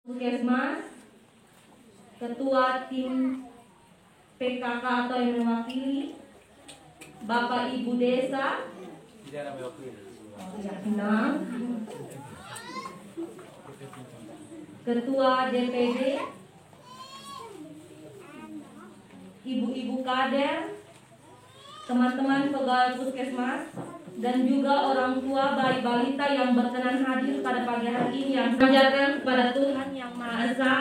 Puskesmas, Ketua Tim PKK atau yang mewakili, Bapak Ibu Desa, Ketua DPD, Ibu-ibu kader, teman-teman pegawai puskesmas, dan juga orang tua bayi balita yang berkenan hadir pada pagi hari ini, yang mengajarkan kepada Tuhan Yang Maha Esa,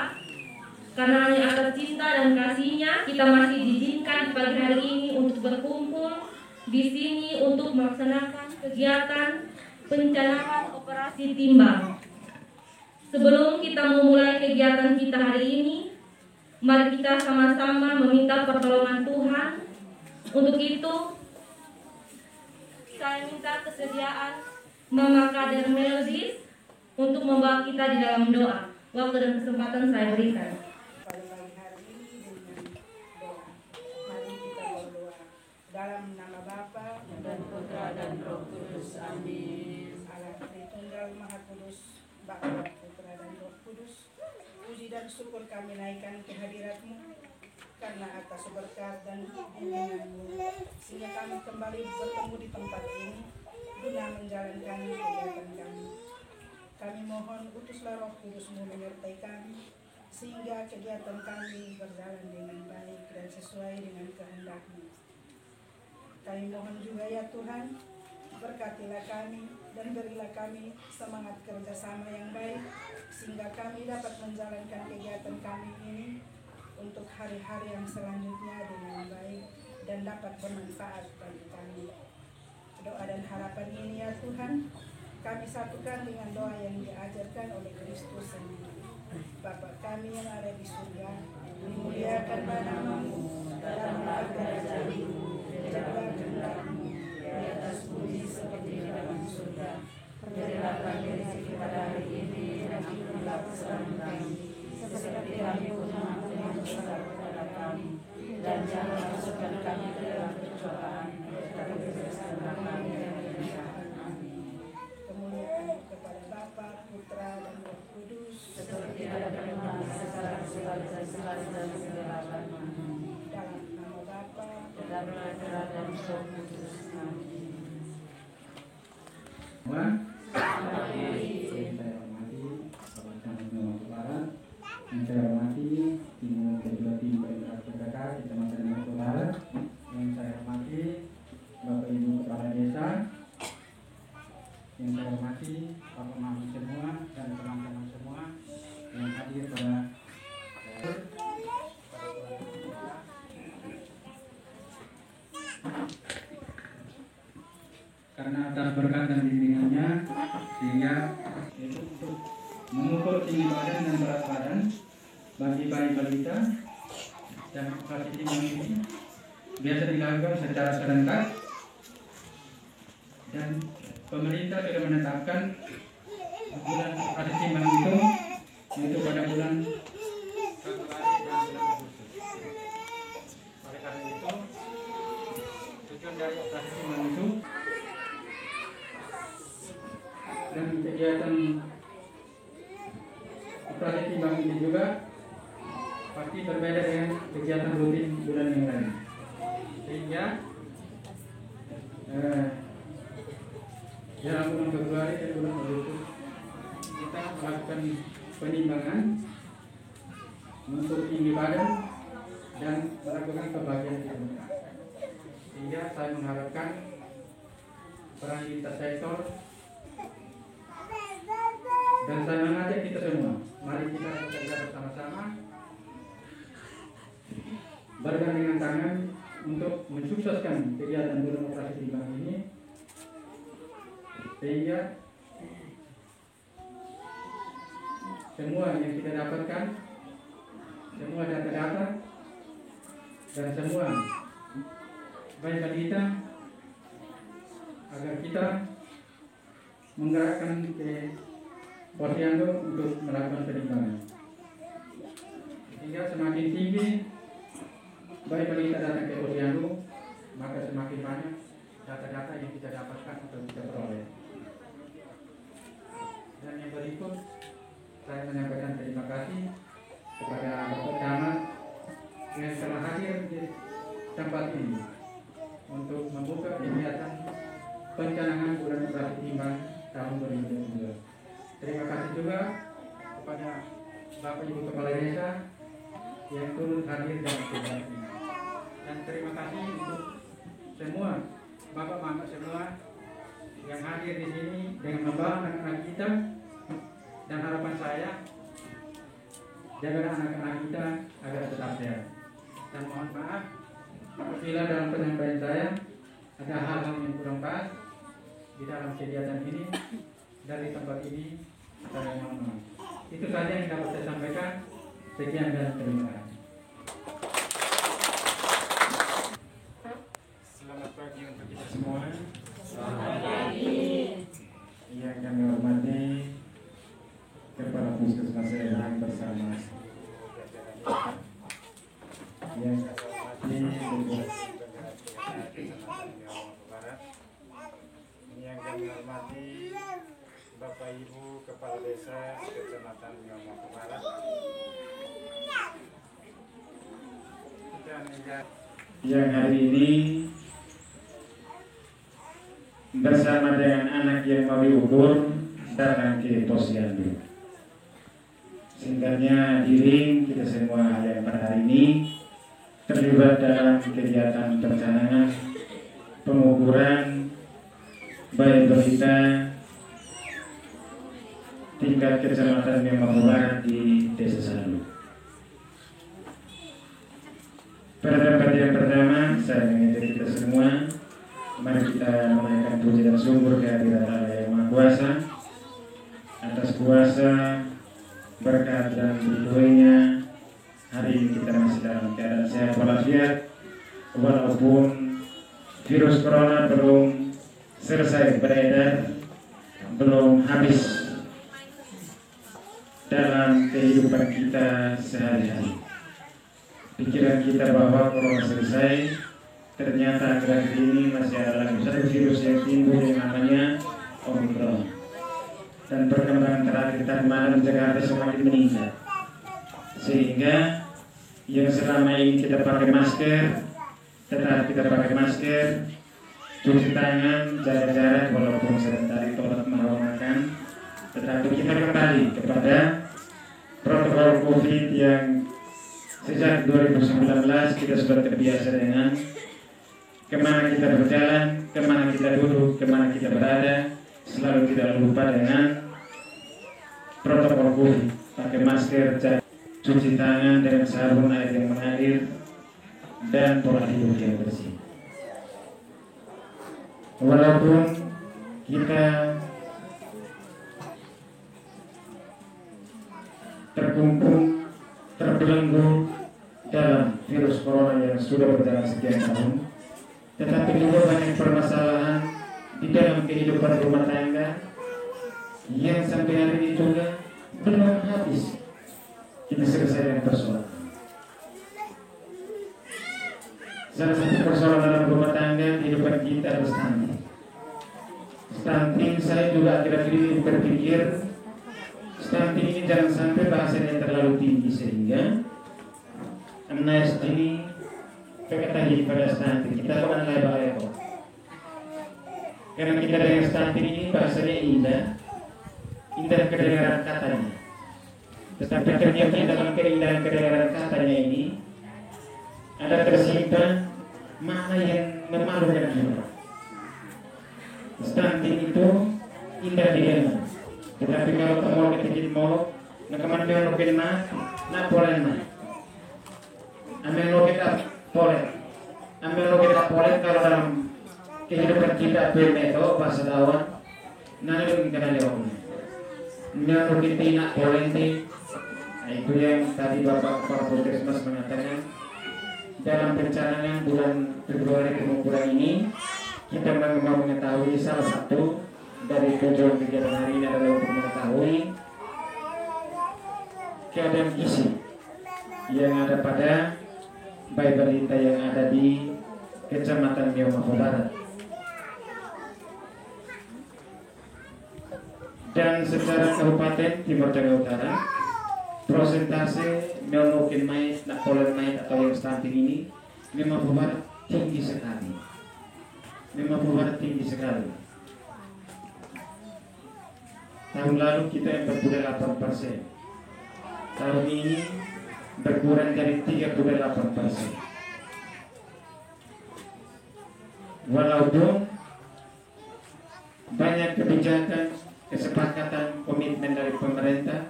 karena hanya atas cinta dan kasih-Nya kita masih diizinkan pagi hari ini untuk berkumpul di sini untuk melaksanakan kegiatan pencanangan operasi timbang. Sebelum kita memulai kegiatan kita hari ini, mari kita sama-sama meminta pertolongan Tuhan. Untuk itu, saya minta kesediaan Mama Kader Melodis untuk membawa kita di dalam doa. Waktu dan kesempatan saya berikan. Pada pagi hari ini dengan doa. Mari kita berdoa. Dalam nama Bapa dan Putra dan Roh Kudus. Amin. Allah Tritunggal Maha Kudus, Bapa, Putra dan Roh Kudus. Puji dan syukur kami naikkan kehadirat-Mu karena atas berkat dan bimbingan-Mu, sehingga kami kembali bertemu di tempat ini guna menjalankan kegiatan kami. Kami mohon utuslah Roh Kudus-Mu menyertai kami, sehingga kegiatan kami berjalan dengan baik dan sesuai dengan kehendak-Mu. Kami mohon juga ya Tuhan, berkatilah kami dan berilah kami semangat kerjasama yang baik, sehingga kami dapat menjalankan kegiatan kami ini untuk hari-hari yang selanjutnya dengan baik dan dapat bermanfaat bagi kami. Doa dan harapan ini ya Tuhan, kami satukan dengan doa yang diajarkan oleh Kristus sendiri. Bapa kami yang ada di surga, dimuliakanlah nama-Mu, datanglah kerajaan-Mu, jadilah kehendak-Mu di atas bumi seperti di dalam surga. Berilah kami rezeki kita hari ini dan ampunilah kesalahan kami, seperti kami pun mengampuni dosa kepada kami, dan jangan masukkan kami ke dalam pencobaan, tapi bebaskanlah kami dari jahat. Amin. Kemuliaan kepada Bapa, Putra dan Roh Kudus, seperti ada pada mula, sekarang, dan selama-lamanya. Dalam nama Bapa, dan Putra dan Roh Kudus. Amin. Yang saya hormati ketua tim PKK Kecamatan Mangku Barat, yang saya hormati Bapak Ibu Kepala Desa, yang saya hormati Bapak Mami semua dan teman-teman semua yang hadir pada karena atas berkat dan bimbingannya, sehingga itu untuk mengukur tinggi badan dan berat badan bagi bayi balita dan operasi timbang ini biasa dilakukan secara serentak, dan pemerintah sudah menetapkan bulan operasi timbang itu yaitu pada bulan Februari dan bulan Agustus. Oleh karena itu, tujuan dari operasi timbang itu dan kegiatan operasi timbang ini juga pasti berbeda dengan kegiatan rutin bulan yang lain, sehingga dalam bulan Februari dan bulan Agustus kita melakukan penimbangan untuk tinggi badan dan melakukan pembagian ilmu, sehingga saya mengharapkan peran lintas sektor. Dan saya mengajak kita semua, mari kita bekerja bersama-sama, bergandengan tangan untuk mensukseskan kegiatan bulan operasi timbang ini, sehingga semua yang kita dapatkan, semua data-data dan semua baik kita, agar kita menggerakkan ke Posyandu untuk melakukan penimbangan, sehingga semakin tinggi baik kita datang ke Posyandu, maka semakin banyak data-data yang kita dapatkan atau kita peroleh. Dan yang berikut, saya menyampaikan terima kasih tempat ini untuk membuka kegiatan pencanangan bulan operasi timbang tahun 2022. Terima kasih juga kepada Bapak Ibu Kepala Desa yang turut hadir dalam kegiatan ini. Dan terima kasih untuk semua Bapak Mama semua yang hadir di sini dengan membawa anak-anak kita. Dan harapan saya, jaga anak-anak kita agar tetap sehat. Dan mohon maaf apabila dalam penyampaian saya ada hal-hal yang kurang pas di dalam kegiatan ini dari tempat ini, saya mohon maaf. Itu saja yang dapat saya sampaikan. Sekian dan terima kasih. Selamat pagi untuk kita semua. Selamat pagi. Yang kami hormati Kepala Puskesmas yang bersama yang kami hormati yang kami hormati Bapak Ibu Kepala Desa Kecamatan Miomoko Barat. Yang hari ini bersama dengan anak yang mau diukur datang ke posyandu. Singkatnya hadirin kita semua yang pada hari ini terlibat dalam kegiatan perencanaan pengukuran bayi balita tingkat kecamatan Miomoko Barat di Desa Sandu. Pada tempat yang pertama saya mengajak kita semua, mari kita menaikkan puji dan syukur kehadirat Allah yang Maha Kuasa atas kuasa berkat dan ridhonya hari ini kita masih dalam keadaan sehat walafiat, walaupun virus corona belum selesai beredar, belum habis dalam kehidupan kita sehari-hari. Pikiran kita bahwa corona selesai, ternyata akhir ini masih ada lagi satu virus yang timbul yang namanya Omicron. Dan perkembangan terakhir tadi malam Jakarta semakin meningkat, sehingga yang selama ini kita pakai masker tetap kita pakai masker, cuci tangan, jaga jarak walaupun sebentar tolak mau makan, tetapi kita kembali kepada protokol COVID yang sejak 2019 kita sudah terbiasa dengan kemana kita berjalan, kemana kita duduk, kemana kita berada, selalu tidak lupa dengan protokol COVID, pakai masker, cuci tangan dengan sabun air yang mengalir, dan pola hidup yang bersih. Walaupun kita terkungkung, terbelenggu dalam virus corona yang sudah berjalan sekian tahun, tetapi juga banyak permasalahan di dalam kehidupan rumah tangga yang sampai hari ini juga belum habis kita selesaikan persoalan. Salah satu persoalan dalam rumah tangga kehidupan kita adalah stunting. Stunting saya juga akhir-akhir ini berpikir stunting ini jangan sampai bahasanya terlalu tinggi sehingga Anas ini keketahui pada stunting kita bukan lebar-lebar. Karena kita dengan stunting ini bahasanya indah kedengaran katanya. Tetapi ternyata dalam keindahan kedengaran katanya ini ada tersimpan makna yang memalukan juga. Stunting itu indah didengar, tetapi kalau kamu ketikit mau, nak kemana mungkin nak boleh nak. Ambil lo kita boleh kalau dalam kehidupan kita itu bahasa dawan nanti kita lewat menurut kita nak boleh nih. Itu yang tadi Bapak Kepala Puskesmas mengatakan dalam perencanaan bulan Februari pengukuran ini kita mau mengetahui salah satu dari tujuan kegiatan hari ini adalah untuk mengetahui keadaan gizi yang ada pada bayi balita yang ada di Kecamatan Miomoko Barat. Dan secara Kabupaten Timur Tengah Utara, prosentase melokin naik, nak polen naik atau yang stunting ini Miomoko Barat tinggi sekali. Memang Bapak tinggi sekali. Tahun lalu kita 48%. Tahun ini berkurang dari 38%. Walaupun banyak kebijakan, kesepakatan, komitmen dari pemerintah,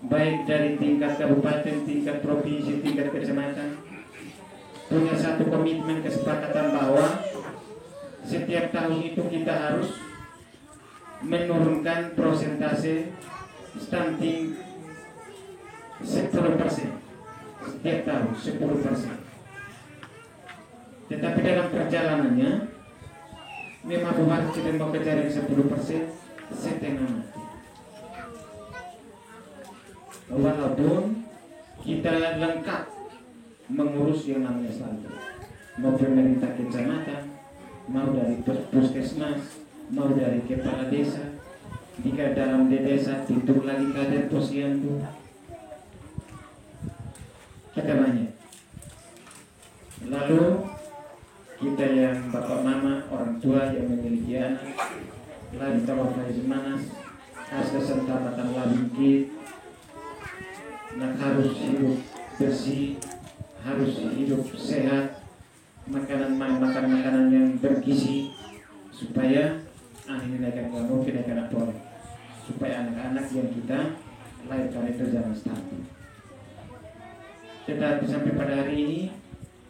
baik dari tingkat kabupaten, tingkat provinsi, tingkat kecamatan, punya satu komitmen kesepakatan bahwa setiap tahun itu kita harus menurunkan persentase stunting 10%. Setiap tahun 10%. Tetapi dalam perjalanannya memang Bapak kita mau kejar 10%, setengah mati. Walaupun kita lengkap mengurus yang namanya stunting, mau pemerintah kecamatan, mau dari puskesmas, mau dari kepala desa, jika dalam desa tidur lagi kader posyandu, kita banyak. Lalu kita yang bapak mama, orang tua yang memiliki anak, lagi kalau dari Manas, asal sentamatan labingkit, nak harus hidup bersih, harus hidup sehat, makan makanan yang bergizi, supaya ini akan mungkin akan apa, supaya anak-anak yang kita lahirkan itu jangan stunting. Tetapi sampai pada hari ini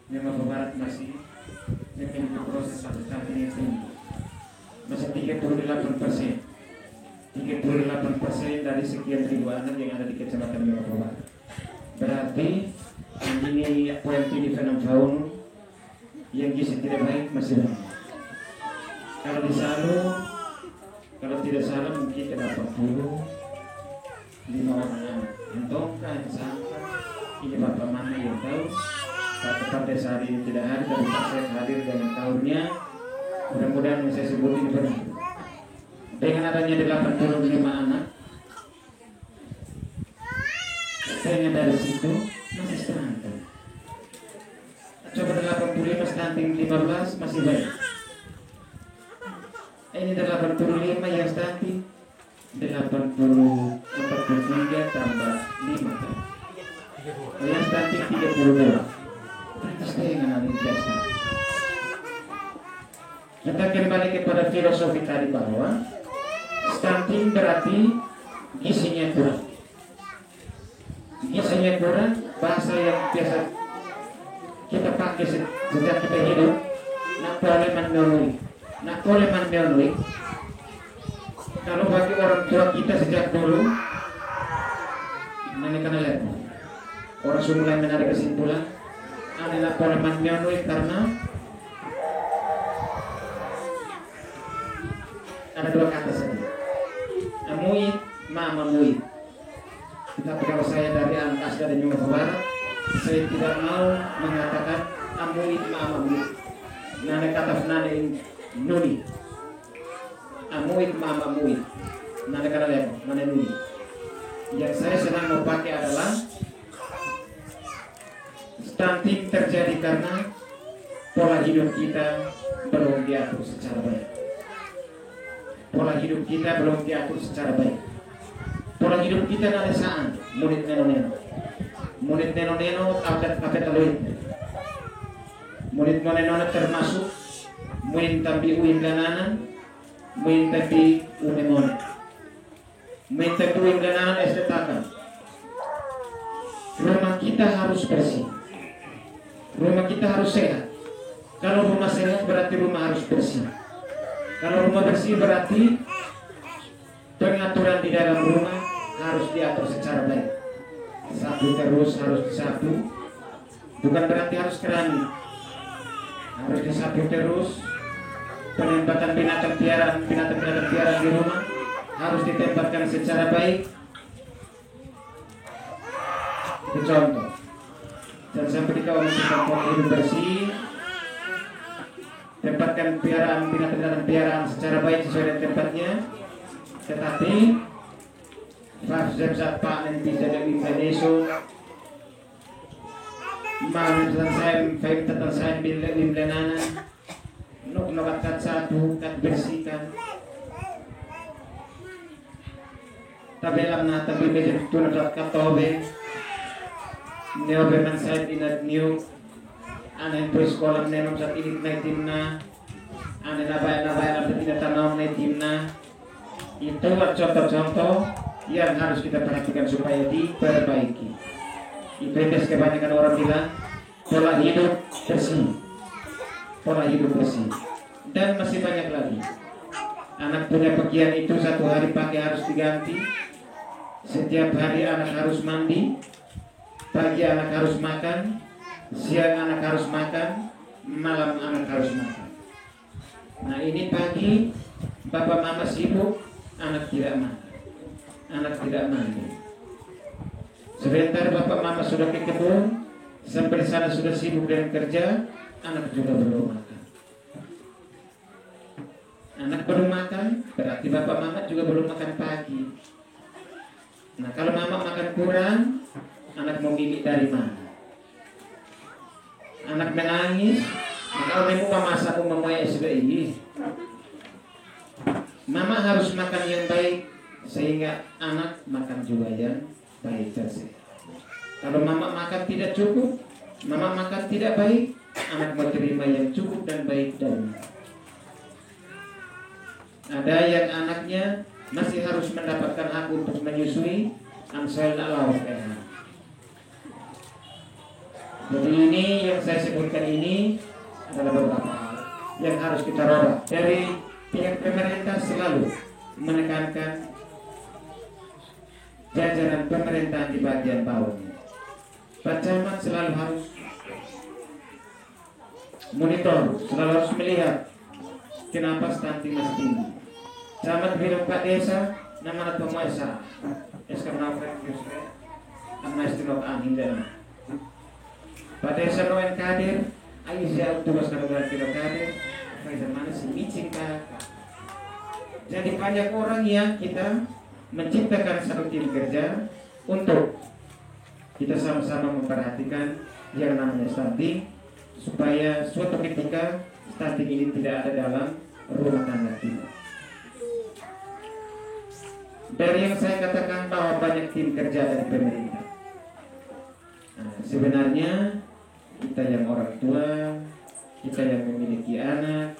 memang Barat masih memiliki proses stunting yang tinggi, masih 38%. 38% dari sekian ribu anak yang ada di Kecamatan Memang Barat. Berarti ini poin di fenomena yang gizi tidak baik masih banyak. Kalau di Salo, kalau tidak salah mungkin terdapat 45 orang anak. Entongkah yang sampai ini bapak mama yang tahu. Pak desa hari ini tidak hadir, tapi Pak saya hadir dengan tahunnya. Mudah-mudahan yang saya sebut ini benar. Dengan adanya 85 anak, saya dari situ masih stunting. Coba 85 stunting 15 masih baik. Ini 85 yang stunting 43 tambah 5 kan? Yang stunting 32. Terus dengan biasa. Kita kembali kepada filosofi tadi bahwa stunting berarti gizinya kurang. Gizinya kurang, bahasa yang biasa kita pakai sejak kita hidup, nak boleh memenuhi. Kalau bagi orang tua kita sejak dulu, nenek lihat, orang sudah mulai menarik kesimpulan, adalah boleh memenuhi karena ada dua kata saja, amuit, mama muit. Tetapi kalau saya dari anak asli dari Memang Barat, saya tidak mau mengatakan amuit, mama muit. Nane kata nane nuni, amuit, mama muit. Nane kata lihat, nane nuni. Yang saya senang mau pakai adalah stunting terjadi karena pola hidup kita belum diatur secara baik. Pola hidup kita belum diatur secara baik. Pola hidup kita nanti saan murid neno-neno adat taluit. Murid neno termasuk murid tambi uin gananan, murid tambi umemone. Murid tambi uin gananan estetakan. Rumah kita harus bersih. Rumah kita harus sehat. Kalau rumah sehat berarti rumah harus bersih. Kalau rumah bersih berarti pengaturan di dalam rumah harus diatur secara baik. Sapu terus harus disapu. Bukan berarti harus kerani. Harus disapu terus. Penempatan binatang piaraan di rumah harus ditempatkan secara baik. Itu contoh. Dan sampai di kawasan tempat hidup bersih. Tempatkan binatang piaraan secara baik sesuai dengan tempatnya. Tetapi Pak nanti jaga Indonesia malam saya tentang saya bimbingan kat satu kat bersihkan tabelam na tabi medyo tunat kat tobe neo beman saya tinat new anen to sekolah nenom sa init na timna anen nabay na tinatanong na timna. Itu contoh-contoh yang harus kita perhatikan supaya diperbaiki. Itu yang kebanyakan orang bilang pola hidup bersih, pola hidup bersih. Dan masih banyak lagi. Anak punya pakaian itu satu hari pakai harus diganti. Setiap hari anak harus mandi. Pagi anak harus makan. Siang anak harus makan. Malam anak harus makan. Nah ini pagi bapak mama sibuk, anak tidak makan, anak tidak mandi. Sebentar bapak mama sudah ke kebun, sampai sana sudah sibuk dengan kerja, anak juga belum makan. Anak belum makan, berarti bapak mama juga belum makan pagi. Nah kalau mama makan kurang, anak mau gigit dari mana? Anak menangis, kalau memang masak umumnya SBI. Mama harus makan yang baik sehingga anak makan juga yang baik tersebut. Kalau mama makan tidak cukup, mama makan tidak baik, anak mau terima yang cukup dan baik dari. Ada yang anaknya masih harus mendapatkan hak untuk menyusui, ansel laut. Jadi ini yang saya sebutkan ini adalah beberapa hal yang harus kita rubah. Dari pihak pemerintah selalu menekankan jajaran pemerintahan di bagian bawahnya. Pak Camat selalu harus monitor, selalu harus melihat kenapa stunting masih tinggi. Camat bilang Pak Desa, nama penguasa, eskarna frekusre, amma istinok angin dan. Pak Desa noen kadir, ayo siap tugas kader kadir. Bagaimana sih micin kakak. Jadi banyak orang yang kita menciptakan satu tim kerja untuk kita sama-sama memperhatikan yang namanya stunting supaya suatu ketika stunting ini tidak ada dalam rumah tangga kita. Dari yang saya katakan bahwa banyak tim kerja dari pemerintah. Nah, sebenarnya kita yang orang tua, kita yang memiliki anak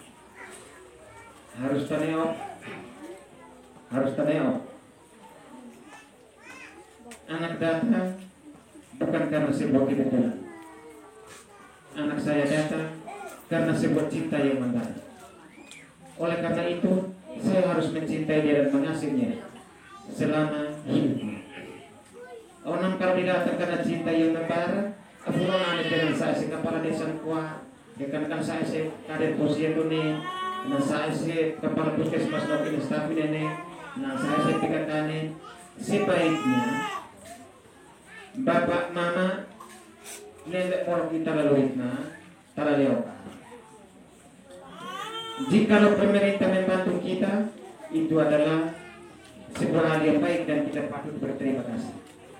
harus taneok. Anak datang bukan karena sebuah kebetulan. Anak saya datang karena sebuah cinta yang mendalam. Oleh karena itu saya harus mencintai dia dan mengasihinya selama hidupnya. Orang kalau didatang karena cinta yang membara, apuran ane dengan saya si kepala desa kuat. Kan saya si kader posyandu nih, nah saya si kepala puskesmas dokter staff ini, nah saya si pikirkan sebaiknya bapak mama nenek moyang kita lalu taraleo. Jikalau pemerintah membantu kita, itu adalah sebuah hal yang baik dan kita patut berterima kasih.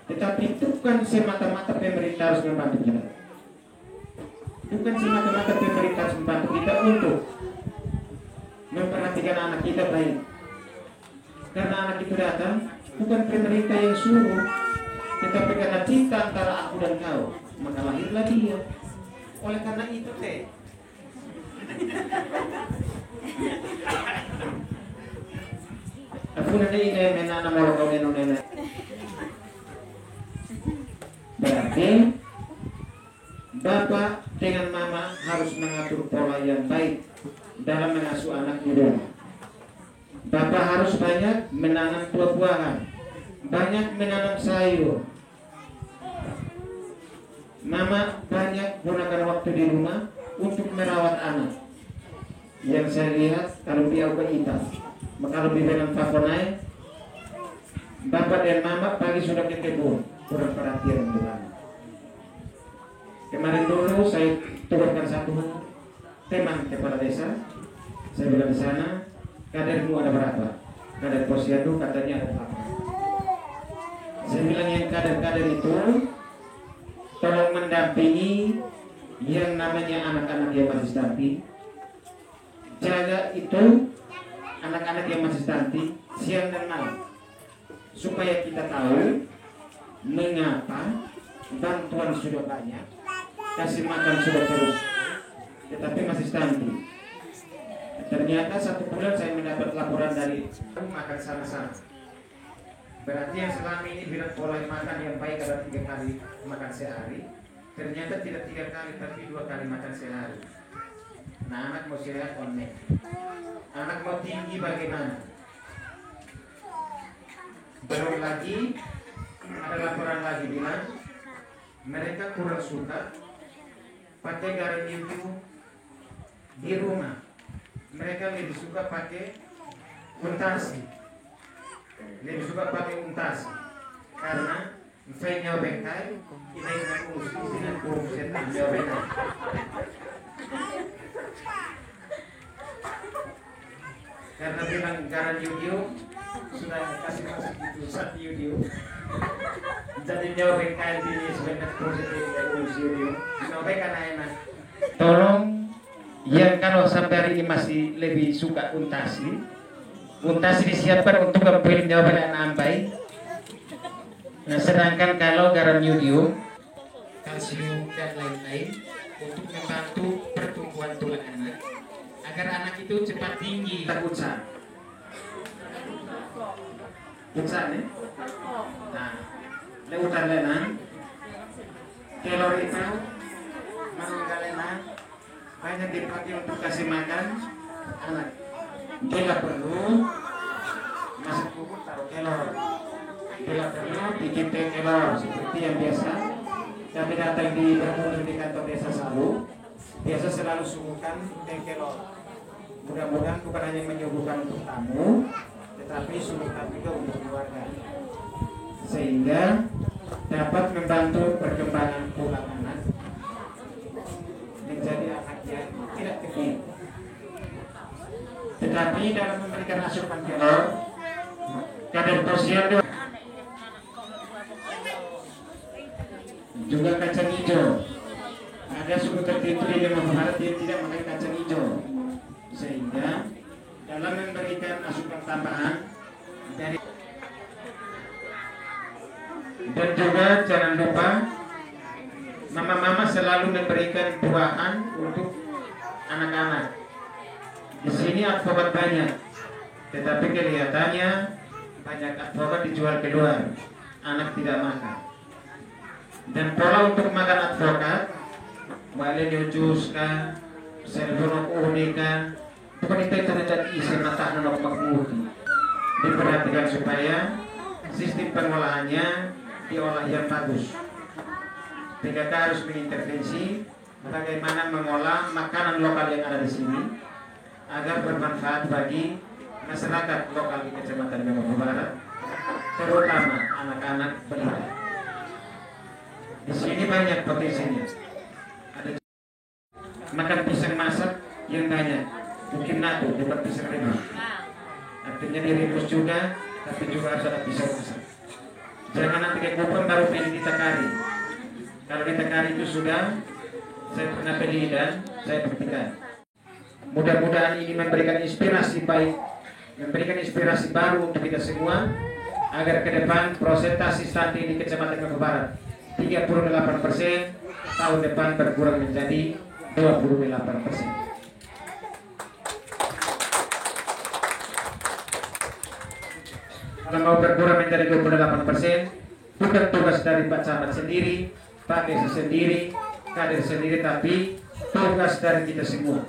Tetapi bukan semata-mata pemerintah harus membantu kita. Bukan semata-mata pemerintah harus membantu kita untuk memperhatikan anak kita baik. Karena anak itu datang bukan pemerintah yang suruh, tetapi karena cinta antara aku dan kau, maka lahirlah dia. Oleh karena itu aku nanti ini menana mau kau nena. Berarti bapak dengan mama harus mengatur pola yang baik dalam mengasuh anak di rumah. Bapak harus banyak menanam buah-buahan, banyak menanam sayur. Mama banyak gunakan waktu di rumah untuk merawat anak. Yang saya lihat kalau dia hitam, maka lebih dengan fakonai. Bapak dan mama pagi sudah ke kebun, kurang perhatian untuk anak. Kemarin dulu saya turunkan satu teman kepala desa. Saya bilang di sana, kadermu ada berapa? Kader posyandu katanya ada berapa? Saya bilang yang kader-kader itu tolong mendampingi yang namanya anak-anak yang masih stunting. Jaga itu anak-anak yang masih stunting siang dan malam, supaya kita tahu mengapa bantuan sudah banyak, kasih makan sudah terus, tetapi masih stunting. Ternyata 1 bulan saya mendapat laporan dari makan sama-sama. Berarti yang selama ini bilang pola makan yang baik adalah 3 kali makan sehari. Ternyata tidak 3 kali tapi 2 kali makan sehari. Nah, anak mau sehat online. Anak mau tinggi bagaimana? Belum lagi ada laporan lagi bilang mereka kurang suka pakai garam itu di rumah. Mereka lebih suka pakai untasi. Lebih suka pakai untasi karena saya nyobengkai ini dengan usus dengan kurung setan nyobengkai. Karena bilang garam yudiu sudah kasih masuk itu satu yudiu. Jadi nyobengkai ini sebenarnya kurung setan dengan usus yudiu. Nyobengkai enak. Tolong yang kalau sampai hari ini masih lebih suka untasi disiapkan untuk memilih jawaban ampai. Nah, sedangkan kalau garam yodium, kalsium dan lain-lain untuk membantu pertumbuhan tulang anak agar anak itu cepat tinggi. Utsa nih. Nah, leutan lenan, kelor itu menunggalena banyak dipakai untuk kasih makan anak. Bila perlu masuk kubur taruh kelor. Bila perlu bikin teh kelor seperti yang biasa. Kami datang di berkumpul di kantor desa Salu. Biasa selalu suguhkan teh kelor. Mudah-mudahan bukan hanya menyuguhkan untuk tamu, tetapi suguhkan juga untuk keluarga. Sehingga dapat membantu perkembangan tulang anak menjadi anak yang tidak kecil. Tetapi dalam memberikan asupan kelor, kadar posyandu juga kacang hijau. Ada suku tertentu di Lembah Barat yang tidak memakai kacang hijau, sehingga dalam memberikan asupan tambahan dari dan juga jangan lupa mama-mama selalu memberikan buahan untuk anak-anak. Di sini advokat banyak, tetapi kelihatannya banyak advokat dijual keluar, anak tidak makan. Dan pola untuk makan advokat, wale jus kan, servonok unika, bukan itu terjadi isi mata anak makmuti. Diperhatikan supaya sistem pengolahannya diolah yang bagus. PKK harus mengintervensi bagaimana mengolah makanan lokal yang ada di sini agar bermanfaat bagi masyarakat lokal di Kecamatan Lembah Barat, terutama anak-anak balita. Di sini banyak potensinya. Ada makan pisang masak yang banyak, mungkin nado dapat pisang rebus. Artinya direbus juga, tapi juga harus ada pisang masak. Jangan nanti kayak kupon baru pilih ditakari. Kalau ditakari itu sudah, saya pernah beli dan saya buktikan. Mudah-mudahan ini memberikan inspirasi baik, memberikan inspirasi baru untuk kita semua agar ke depan prosentase stunting di Kecamatan Lembah Barat 38%, tahun depan berkurang menjadi 28%. Kalau mau berkurang menjadi 28%, bukan tugas dari Pak Camat sendiri, Pak Desa sendiri, kader sendiri, tapi tugas dari kita semua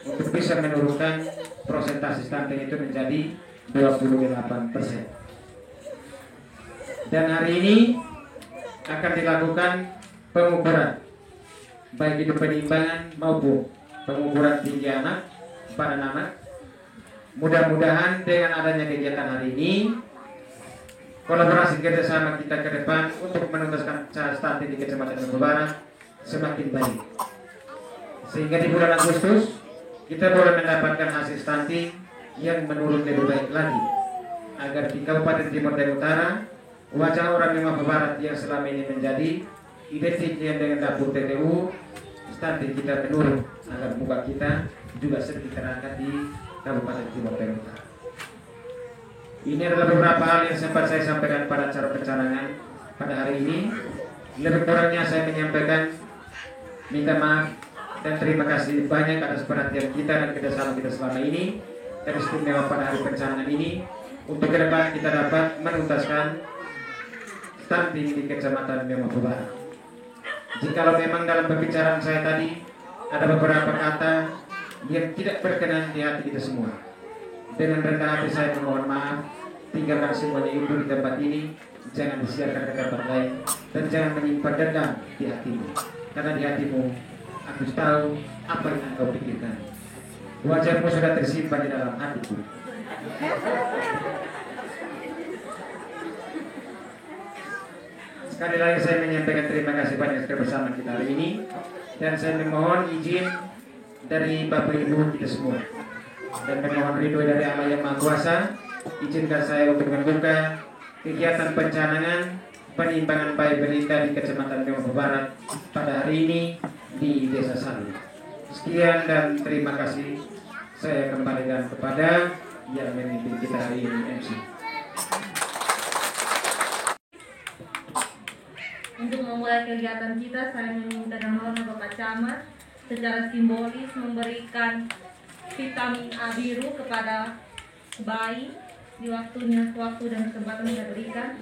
untuk bisa menurunkan prosentase stunting itu menjadi 28%. Dan hari ini akan dilakukan pengukuran baik itu penimbangan maupun pengukuran tinggi anak pada anak. Mudah-mudahan dengan adanya kegiatan hari ini, kolaborasi kerjasama kita ke depan untuk menuntaskan stunting di Kecamatan Lembah Barat semakin baik, sehingga di bulan Agustus kita boleh mendapatkan hasil stunting yang menurun lebih baik lagi, agar di Kabupaten Timur Tengah Utara wajah orang Lembah Barat yang selama ini menjadi identik dengan dapur TTU stunting kita menurun agar muka kita juga sedikit terangkat di Kabupaten Timur Tengah Utara. Ini adalah beberapa hal yang sempat saya sampaikan pada acara pencanangan pada hari ini. Lebih kurangnya saya menyampaikan minta maaf dan terima kasih banyak atas perhatian kita dan kerjasama kita selama ini, dan istimewa pada hari pencanangan ini untuk ke depan kita dapat menuntaskan stunting di Kecamatan Memapu Barat. Jikalau memang dalam pembicaraan saya tadi ada beberapa kata yang tidak berkenan di hati kita semua, dengan rendah hati saya memohon maaf. Tinggalkan semuanya itu di tempat ini, jangan disiarkan ke tempat lain, dan jangan menyimpan dendam di hatimu, karena di hatimu aku tahu apa yang engkau pikirkan. Wajahmu sudah tersimpan di dalam hatiku. Sekali lagi saya menyampaikan terima kasih banyak kebersamaan kita hari ini, dan saya memohon izin dari Bapak Ibu kita semua, dan memohon ridho dari Allah yang Maha Kuasa. Izinkan saya untuk membuka kegiatan pencanangan penimbangan bayi balita di Kecamatan Memapu Barat pada hari ini di Desa Sali. Sekian dan terima kasih. Saya kembalikan kepada yang memimpin kita hari ini, MC. Untuk memulai kegiatan kita, saya meminta dan mohon Bapak Camat secara simbolis memberikan vitamin A biru kepada bayi di waktu dan kesempatan yang diberikan.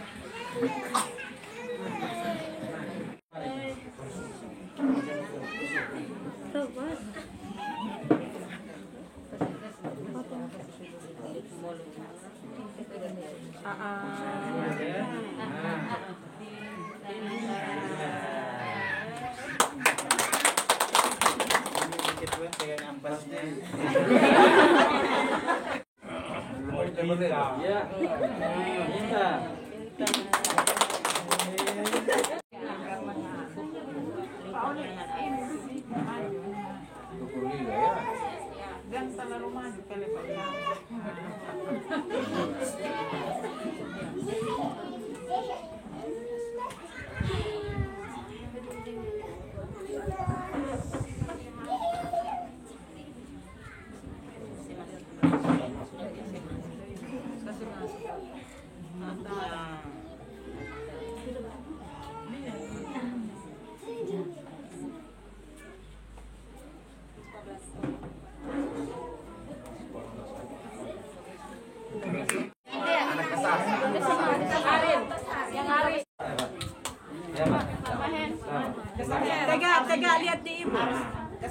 Tega lihat di ibu.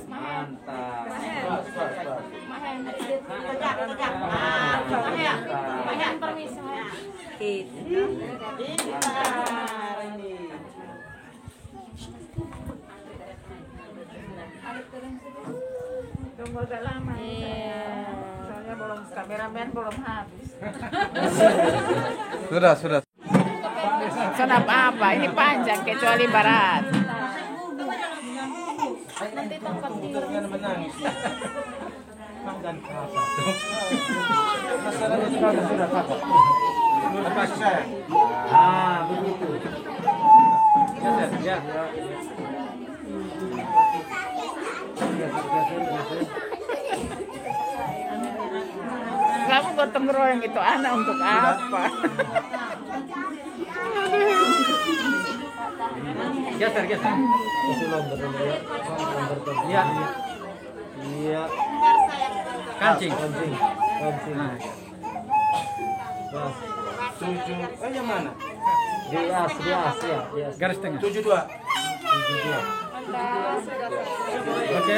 Mantap. Permisi. Tunggu agak lama. Soalnya belum kameramen belum habis. Sudah. Kenapa apa? Ini panjang kecuali barat. Nanti tempat tidur menangis. Makan kerasa. Masalahnya sudah kakak. Lepas saya. Begitu. Ya. Kamu gotong royong itu anak untuk apa? Geser. Iya. Kancing. Nah. Yang mana? Di as ya. Garis tengah. 72. Oke.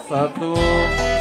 1